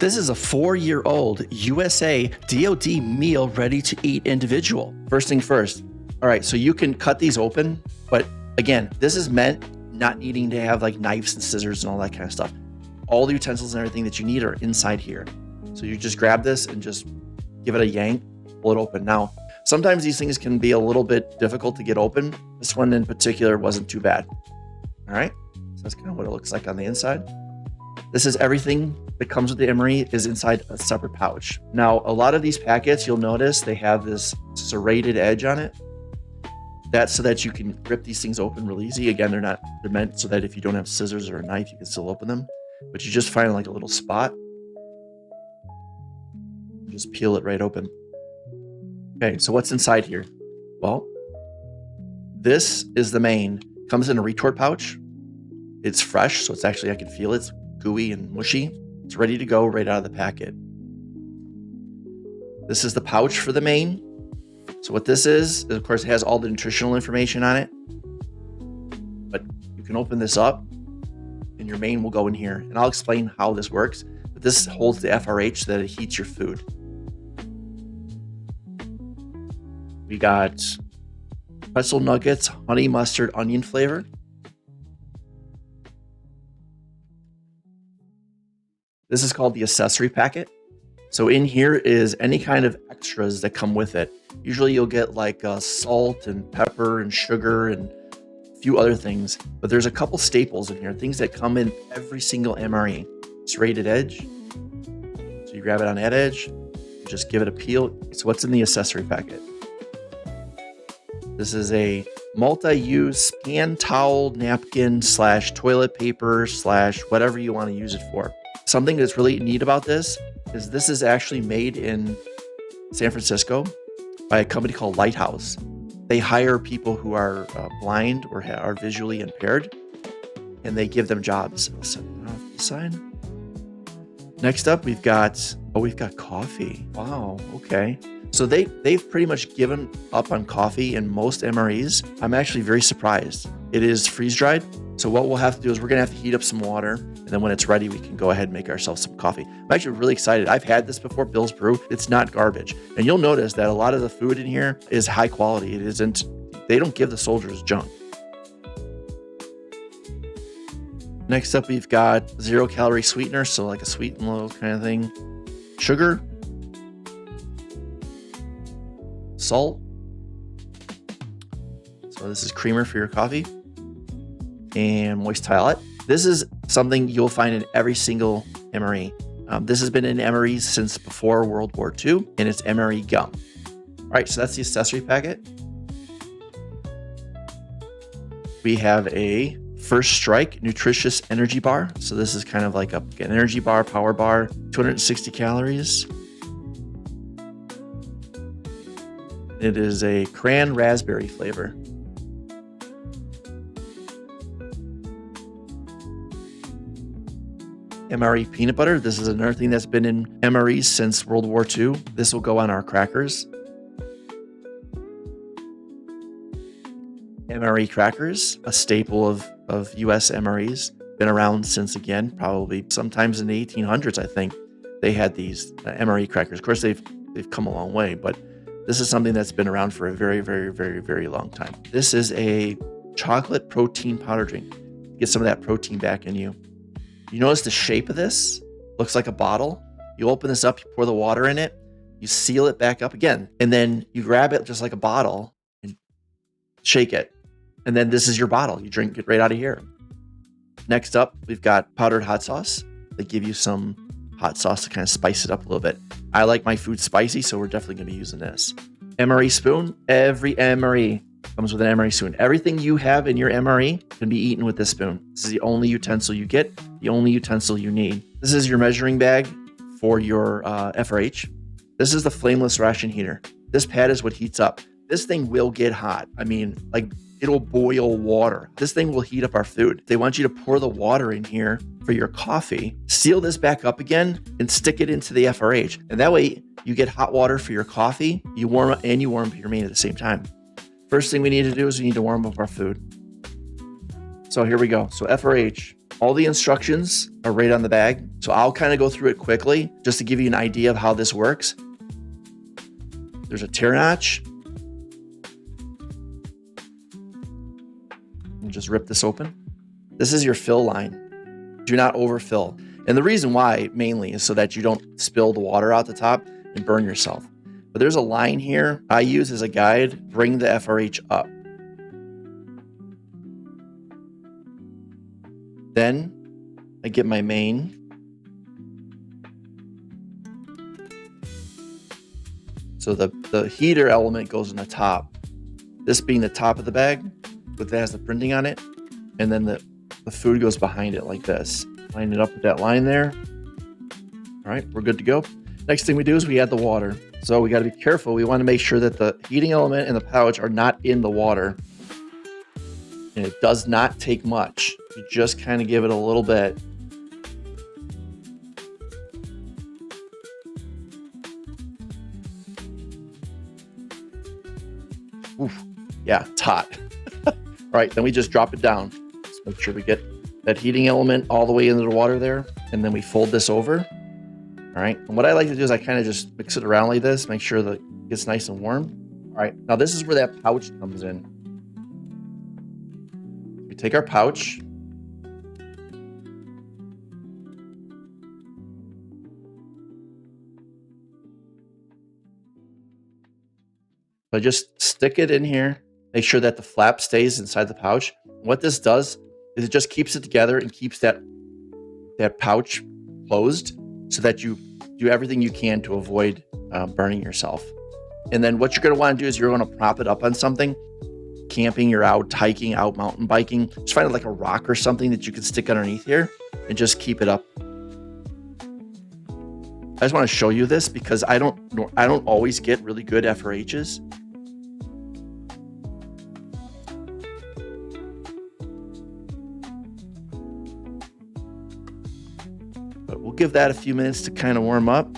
This is a 4-year-old USA DoD meal ready to eat individual. First thing first. All right, so you can cut these open, but again, this is meant not needing to have like knives and scissors and all that kind of stuff. All the utensils and everything that you need are inside here. So you just grab this and just give it a yank, pull it open. Now, sometimes these things can be a little bit difficult to get open. This one in particular wasn't too bad. All right, so that's kind of what it looks like on the inside. This is everything that comes with the MRE is inside a separate pouch. Now, a lot of these packets, you'll notice they have this serrated edge on it. That's so that you can rip these things open real easy. Again, they're meant so that if you don't have scissors or a knife, you can still open them. But you just find like a little spot. Just peel it right open. Okay, so what's inside here? Well, this is the main. Comes in a retort pouch. It's fresh, so it's actually, I can feel it. It's gooey and mushy. It's ready to go right out of the packet. This is the pouch for the main. So what this is, of course, it has all the nutritional information on it. But you can open this up and your main will go in here. And I'll explain how this works. But this holds the FRH so that it heats your food. We got pretzel nuggets, honey mustard, onion flavor. This is called the accessory packet. So in here is any kind of extras that come with it. Usually you'll get like salt and pepper and sugar and a few other things, but there's a couple staples in here, things that come in every single MRE. Serrated edge. So you grab it on that edge, you just give it a peel. So what's in the accessory packet? This is a multi-use hand towel, napkin / toilet paper / whatever you want to use it for. Something that's really neat about this is actually made in San Francisco by a company called Lighthouse. They hire people who are blind or are visually impaired, and they give them jobs. I'll set it off the side. Next up, we've got coffee. Wow, okay. So they've pretty much given up on coffee in most MREs. I'm actually very surprised. It is freeze dried. So what we'll have to do is we're gonna have to heat up some water, and then when it's ready, we can go ahead and make ourselves some coffee. I'm actually really excited. I've had this before, Bill's Brew. It's not garbage. And you'll notice that a lot of the food in here is high quality. They don't give the soldiers junk. Next up, we've got 0-calorie sweetener, so like a sweet and low kind of thing. Sugar. Salt. So this is creamer for your coffee. And moist towelette. This is something you'll find in every single MRE. This has been in MREs since before World War II, and it's MRE gum. All right, so that's the accessory packet. We have a First Strike nutritious energy bar. So this is kind of like an energy bar, power bar, 260 calories. It is a cran raspberry flavor. MRE peanut butter. This is another thing that's been in MREs since World War II. This will go on our crackers. MRE crackers, a staple of US MREs. Been around since, again, probably sometimes in the 1800s, I think. They had these MRE crackers. Of course, they've come a long way, but this is something that's been around for a very, very, very, very long time. This is a chocolate protein powder drink. Get some of that protein back in you. You notice the shape of this looks like a bottle. You open this up, you pour the water in it, you seal it back up again, and then you grab it just like a bottle and shake it. And then this is your bottle. You drink it right out of here. Next up, we've got powdered hot sauce. They give you some hot sauce to kind of spice it up a little bit. I like my food spicy, so we're definitely going to be using this. MRE spoon. Every MRE comes with an MRE spoon. Everything you have in your MRE can be eaten with this spoon. This is the only utensil you get, the only utensil you need. This is your measuring bag for your FRH. This is the flameless ration heater. This pad is what heats up. This thing will get hot. I mean, like, it'll boil water. This thing will heat up our food. They want you to pour the water in here for your coffee, seal this back up again, and stick it into the FRH. And that way you get hot water for your coffee, you warm up your main at the same time. First thing we need to do is we need to warm up our food. So here we go. So FRH, All the instructions are right on the bag. So I'll kind of go through it quickly just to give you an idea of how this works. There's a tear notch. And just rip this open. This is your fill line. Do not overfill. And the reason why mainly is so that you don't spill the water out the top and burn yourself. But there's a line here I use as a guide. Bring the FRH up. Then I get my main. So the heater element goes in the top. This being the top of the bag, but that has the printing on it. And then the food goes behind it like this. Line it up with that line there. All right, we're good to go. Next thing we do is we add the water. So we got to be careful. We want to make sure that the heating element and the pouch are not in the water. And it does not take much. You just kind of give it a little bit. Oof. Yeah, it's hot. All right, then we just drop it down. Let's make sure we get that heating element all the way into the water there. And then we fold this over. All right, and what I like to do is I kind of just mix it around like this, make sure that it gets nice and warm. All right, now this is where that pouch comes in. We take our pouch. So I just stick it in here, make sure that the flap stays inside the pouch. What this does is it just keeps it together and keeps that pouch closed so that you do everything you can to avoid burning yourself. And then what you're going to want to do is you're going to prop it up on something. Camping, you're out hiking, out mountain biking. Just find like a rock or something that you can stick underneath here and just keep it up. I just want to show you this because I don't always get really good FRHs. But we'll give that a few minutes to kind of warm up.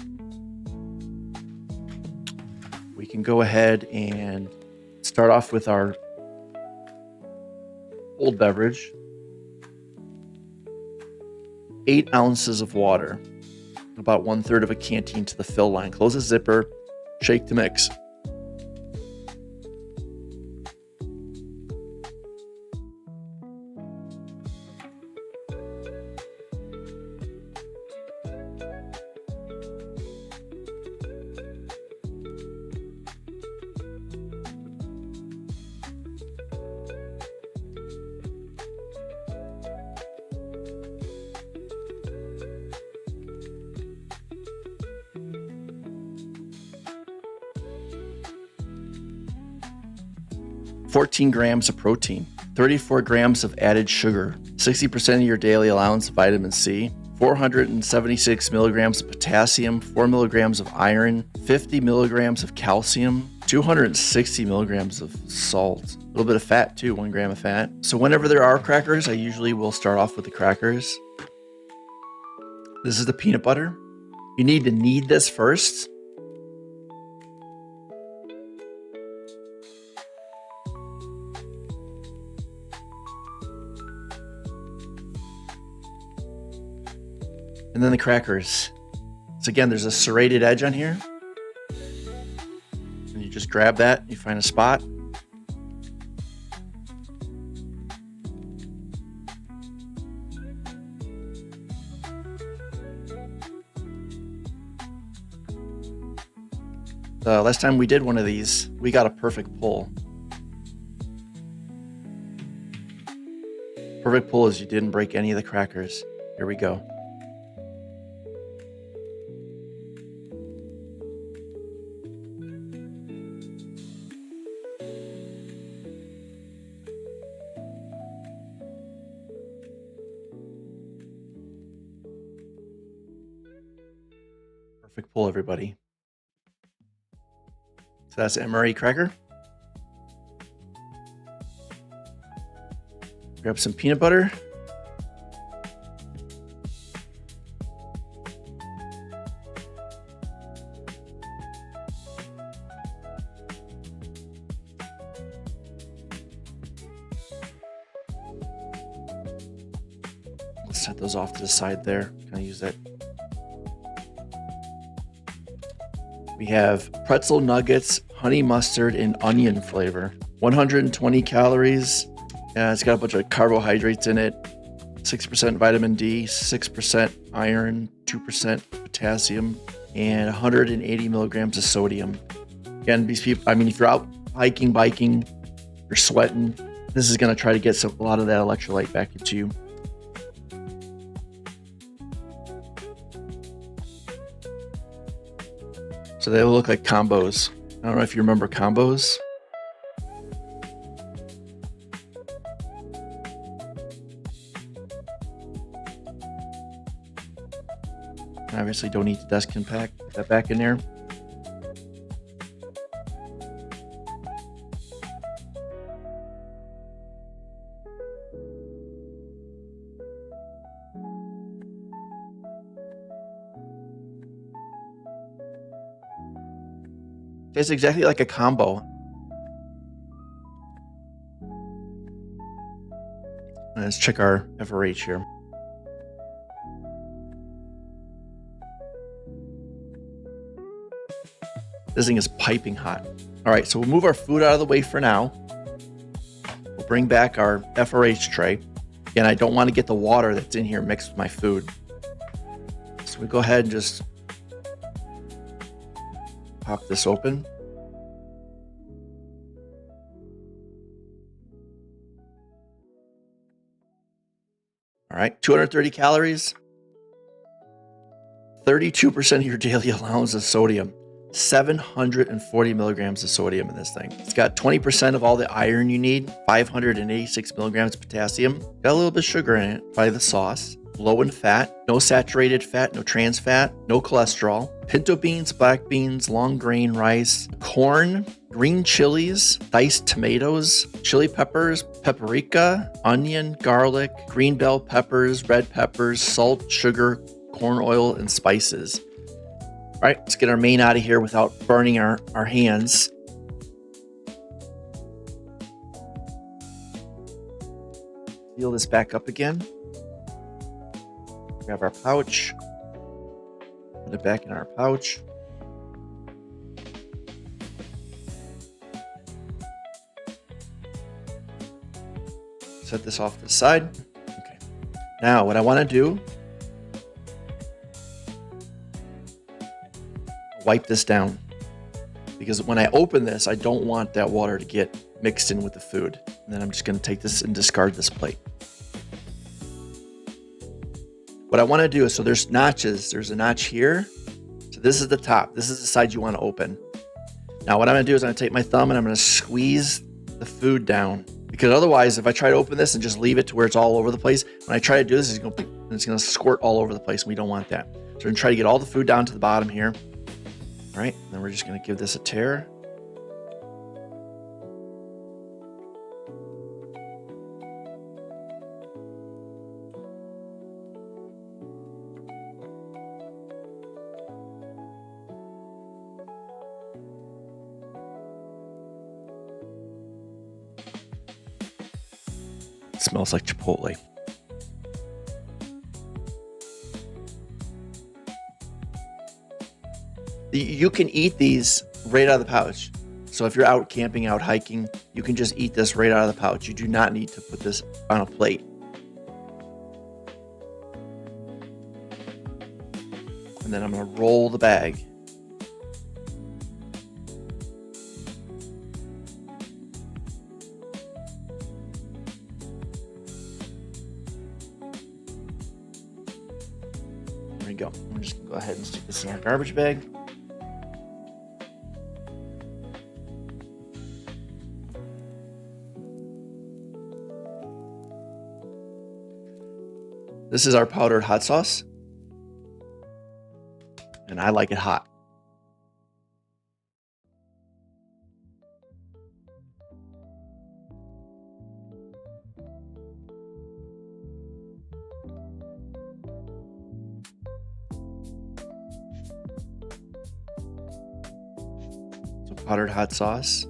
We can go ahead and start off with our cold beverage. 8 ounces of water, about 1/3 of a canteen to the fill line. Close the zipper, shake to mix. "14 grams of protein, 34 grams of added sugar, 60% of your daily allowance of vitamin C, 476 milligrams of potassium, 4 milligrams of iron, 50 milligrams of calcium, 260 milligrams of salt, a little bit of fat too, 1 gram of fat." So whenever there are crackers, I usually will start off with the crackers. This is the peanut butter. You need to knead this first. And then the crackers. So again, there's a serrated edge on here. And you just grab that, you find a spot. Last time we did one of these, we got a perfect pull. Perfect pull is you didn't break any of the crackers. Here we go. Perfect pull, everybody. So that's MRE cracker. Grab some peanut butter. Set those off to the side there. Kind of use that. We have pretzel nuggets, honey mustard, and onion flavor. 120 calories. It's got a bunch of carbohydrates in it. 6% vitamin D, 6% iron, 2% potassium, and 180 milligrams of sodium. Again, these people, I mean, if you're out hiking, biking, you're sweating, this is going to try to get a lot of that electrolyte back into you. So they look like combos. I don't know if you remember combos. Obviously don't need the desk impact. Put that back in there. Tastes exactly like a combo. Let's check our FRH here. This thing is piping hot. All right, so we'll move our food out of the way for now. We'll bring back our FRH tray. Again, I don't want to get the water that's in here mixed with my food. So we go ahead and just pop this open. All right, 230 calories, 32% of your daily allowance of sodium, 740 milligrams of sodium in this thing. It's got 20% of all the iron you need, 586 milligrams of potassium, got a little bit of sugar in it by the sauce, low in fat, no saturated fat, no trans fat, no cholesterol, pinto beans, black beans, long grain rice, corn, green chilies, diced tomatoes, chili peppers, paprika, onion, garlic, green bell peppers, red peppers, salt, sugar, corn oil, and spices. All right, let's get our main out of here without burning our hands. Seal this back up again. Grab our pouch. Put it back in our pouch. Set this off to the side. Okay. Now, what I want to do, wipe this down, because when I open this, I don't want that water to get mixed in with the food. And then I'm just going to take this and discard this plate. What I want to do is, so there's notches. There's a notch here. So this is the top. This is the side you want to open. Now what I'm going to do is I'm going to take my thumb and I'm going to squeeze the food down, because otherwise if I try to open this and just leave it to where it's all over the place, when I try to do this, it's going to squirt all over the place. And we don't want that. So we're going to try to get all the food down to the bottom here. All right, then we're just going to give this a tear. It smells like Chipotle. You can eat these right out of the pouch. So if you're out camping, out hiking, you can just eat this right out of the pouch. You do not need to put this on a plate. And then I'm going to roll the bag. There we go. I'm just going to go ahead and stick this in our garbage bag. This is our powdered hot sauce, and I like it hot. So powdered hot sauce.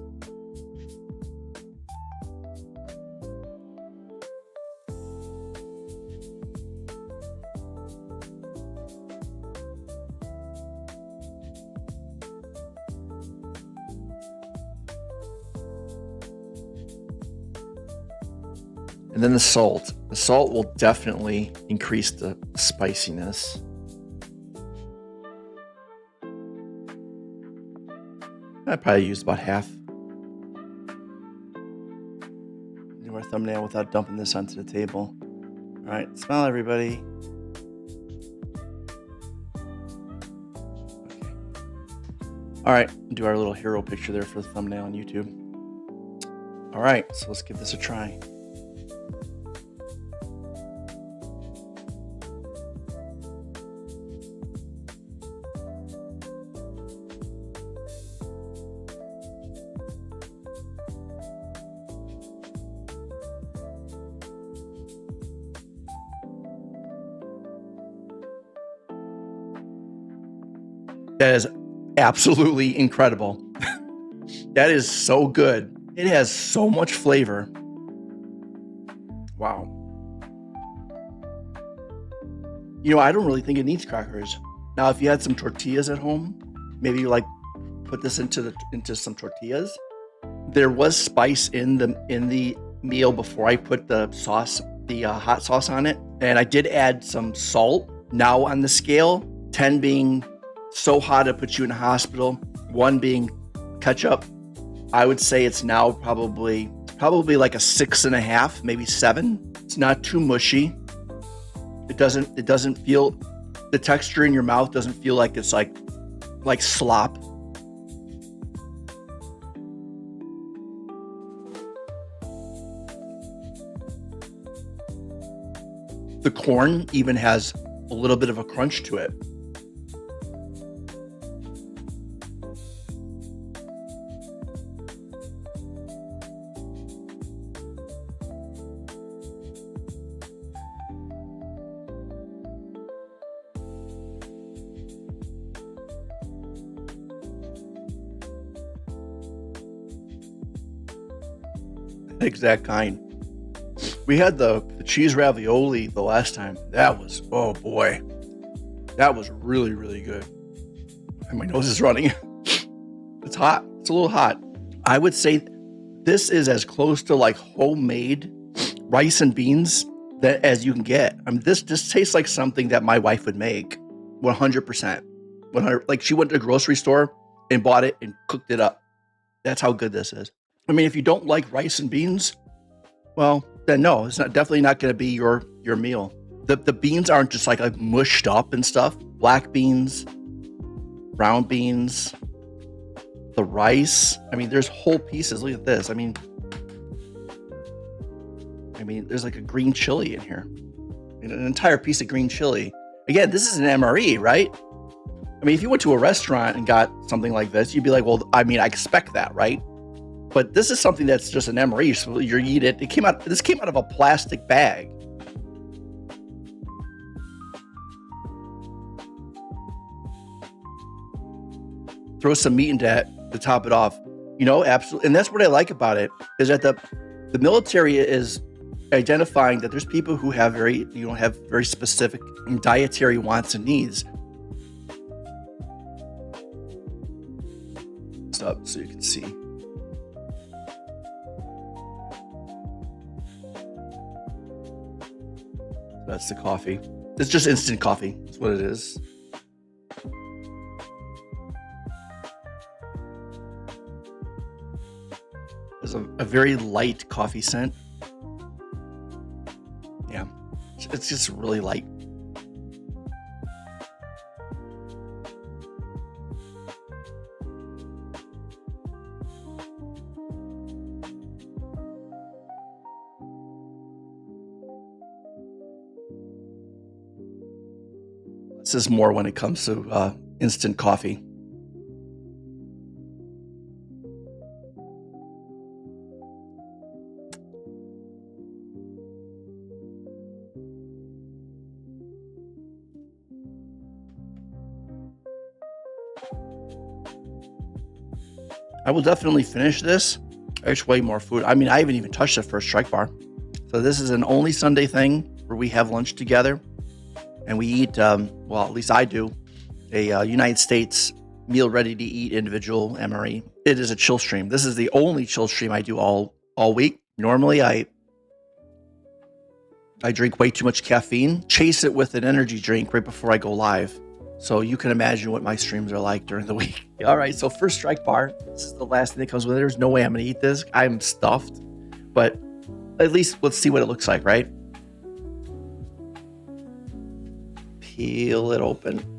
And then the salt. The salt will definitely increase the spiciness. I probably used about half. Do our thumbnail without dumping this onto the table. All right, smile, everybody. Okay. All right, do our little hero picture there for the thumbnail on YouTube. All right, so let's give this a try. That is absolutely incredible. That is so good. It has so much flavor. Wow. You know, I don't really think it needs crackers. Now, if you had some tortillas at home, maybe you like put this into some tortillas. There was spice in the meal before I put the sauce, the hot sauce on it, and I did add some salt. Now on the scale, 10 being so hot it puts you in a hospital, 1 being ketchup, I would say it's now probably like a 6.5, maybe 7. It's not too mushy. It doesn't feel, the texture in your mouth doesn't feel like it's like slop. The corn even has a little bit of a crunch to it. Exact kind. We had the cheese ravioli the last time. That was, oh boy, that was really, really good. And my nose is running. It's hot. It's a little hot. I would say this is as close to like homemade rice and beans that as you can get. I mean, this tastes like something that my wife would make. 100%. 100. Like she went to the grocery store and bought it and cooked it up. That's how good this is. I mean, if you don't like rice and beans, well, then no, it's definitely not going to be your meal. The beans aren't just like mushed up and stuff. Black beans, brown beans, the rice. I mean, there's whole pieces. Look at this. I mean, there's like a green chili in here, an entire piece of green chili. Again, this is an MRE, right? I mean, if you went to a restaurant and got something like this, you'd be like, well, I mean, I expect that, right? But this is something that's just an MRE, so you eat it. This came out of a plastic bag. Throw some meat into that to top it off. You know, absolutely. And that's what I like about it, is that the military is identifying that there's people who have very specific dietary wants and needs. Up so you can see. That's the coffee. It's just instant coffee. That's what it is. There's a very light coffee scent. Yeah, it's just really light. This is more when it comes to instant coffee. I will definitely finish this. There's way more food. I mean, I haven't even touched the first Strike Bar. So this is an only Sunday thing where we have lunch together. And we eat, well, at least I do, a United States meal ready to eat individual MRE. It is a chill stream. This is the only chill stream I do all week. Normally, I I drink way too much caffeine, chase it with an energy drink right before I go live. So you can imagine what my streams are like during the week. All right, so first strike bar. This is the last thing that comes with it. There's no way I'm gonna eat this. I'm stuffed, but at least let's see what it looks like, right? Peel it open.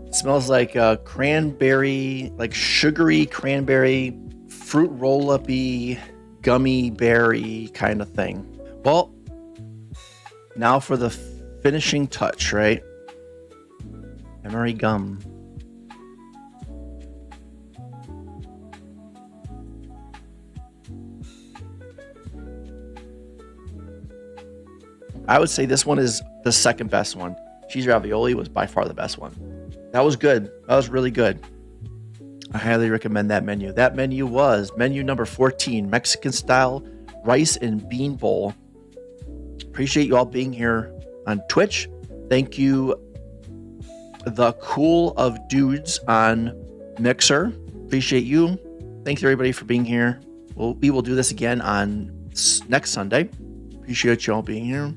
It smells like cranberry, like sugary cranberry, fruit roll-up-y, gummy berry kind of thing. Well, now for the finishing touch, right? MRE gum. I would say this one is the second best one. Cheese ravioli was by far the best one. That was good. That was really good. I highly recommend that menu. That menu was menu number 14, Mexican style rice and bean bowl. Appreciate you all being here on Twitch. Thank you, the Cool of Dudes on Mixer. Appreciate you. Thanks everybody for being here. We will do this again on next Sunday. Appreciate you all being here.